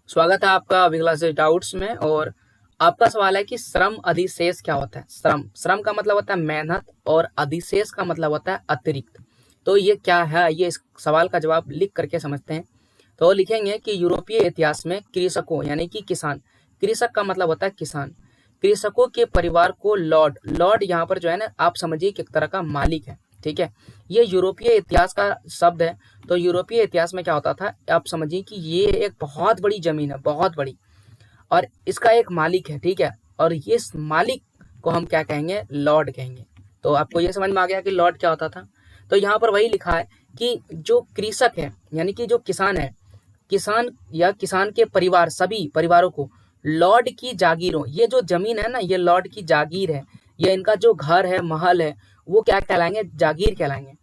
स्वागत है आपका अभिलाष डाउट्स में। और आपका सवाल है कि श्रम अधिशेष क्या होता है। श्रम श्रम का मतलब होता है मेहनत और अधिशेष का मतलब होता है अतिरिक्त। तो ये क्या है, ये इस सवाल का जवाब लिख करके समझते हैं। तो लिखेंगे कि यूरोपीय इतिहास में कृषकों यानी कि किसान, कृषक का मतलब होता है किसान, कृषकों के परिवार को लॉर्ड, लॉर्ड यहाँ पर जो है ना आप समझिए कि एक तरह का मालिक है। ठीक है, ये यूरोपीय इतिहास का शब्द है। तो यूरोपीय इतिहास में क्या होता था, आप समझिए कि ये एक बहुत बड़ी जमीन है, बहुत बड़ी, और इसका एक मालिक है। ठीक है, और ये इस मालिक को हम क्या कहेंगे, लॉर्ड कहेंगे। तो आपको ये समझ में आ गया कि लॉर्ड क्या होता था। तो यहाँ पर वही लिखा है कि जो कृषक है यानी कि जो किसान है, किसान या किसान के परिवार, सभी परिवारों को लॉर्ड की जागीरों, ये जो जमीन है ना ये लॉर्ड की जागीर है, ये इनका जो घर है, महल है, वो क्या कहलाएंगे, जागीर कहलाएंगे।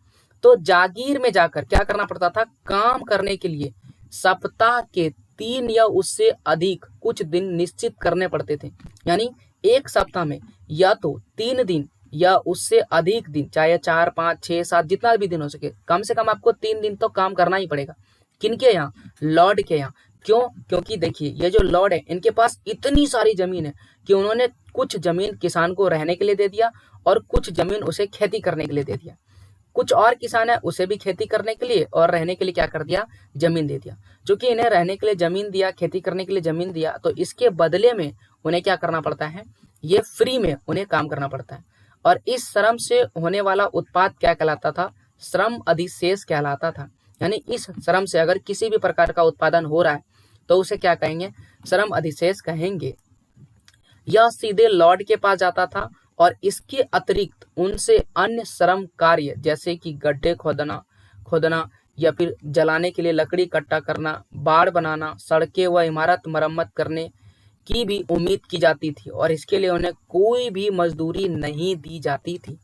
तो जागीर में जाकर क्या करना पड़ता था, काम करने के लिए सप्ताह के 3 या उससे अधिक कुछ दिन निश्चित करने पड़ते थे। यानी एक सप्ताह में या तो 3 दिन या उससे अधिक दिन, चाहे 4, 5, 6, 7 जितना भी दिन हो सके, कम से कम आपको 3 दिन तो काम करना ही पड़ेगा। किनके यहाँ, लॉर्ड के यहाँ। क्यों? क्योंकि देखिए ये जो लॉर्ड है इनके पास इतनी सारी जमीन है कि उन्होंने कुछ जमीन किसान को रहने के लिए दे दिया और कुछ जमीन उसे खेती करने के लिए दे दिया। कुछ और किसान है उसे भी खेती करने के लिए और रहने के लिए क्या कर दिया, जमीन दे दिया। चूंकि इन्हें रहने के लिए जमीन दिया, खेती करने के लिए जमीन दिया, तो इसके बदले में उन्हें क्या करना पड़ता है, ये फ्री में उन्हें काम करना पड़ता है। और इस श्रम से होने वाला उत्पाद क्या कहलाता था, श्रम अधिशेष कहलाता था। यानी इस श्रम से अगर किसी भी प्रकार का उत्पादन हो रहा है तो उसे क्या कहेंगे, श्रम अधिशेष कहेंगे। यह सीधे लॉर्ड के पास जाता था और इसके अतिरिक्त उनसे अन्य श्रम कार्य जैसे कि गड्ढे खोदना खोदना या फिर जलाने के लिए लकड़ी इकट्ठा करना, बाड़ बनाना, सड़कें व इमारत मरम्मत करने की भी उम्मीद की जाती थी और इसके लिए उन्हें कोई भी मजदूरी नहीं दी जाती थी।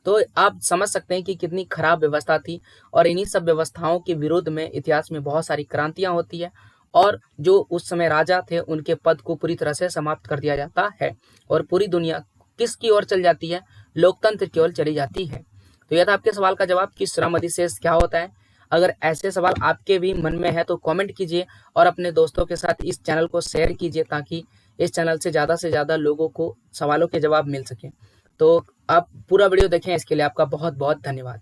तो आप समझ सकते हैं कि कितनी खराब व्यवस्था थी और इन्हीं सब व्यवस्थाओं के विरुद्ध में इतिहास में बहुत सारी क्रांतियां होती है और जो उस समय राजा थे उनके पद को पूरी तरह से समाप्त कर दिया जाता है और पूरी दुनिया किसकी ओर चल जाती है, लोकतंत्र की ओर चली जाती है। तो यह था आपके सवाल का जवाब कि श्रम अधिशेष क्या होता है। अगर ऐसे सवाल आपके भी मन में है तो कमेंट कीजिए और अपने दोस्तों के साथ इस चैनल को शेयर कीजिए ताकि इस चैनल से ज़्यादा लोगों को सवालों के जवाब मिल सके। तो आप पूरा वीडियो देखें, इसके लिए आपका बहुत बहुत धन्यवाद।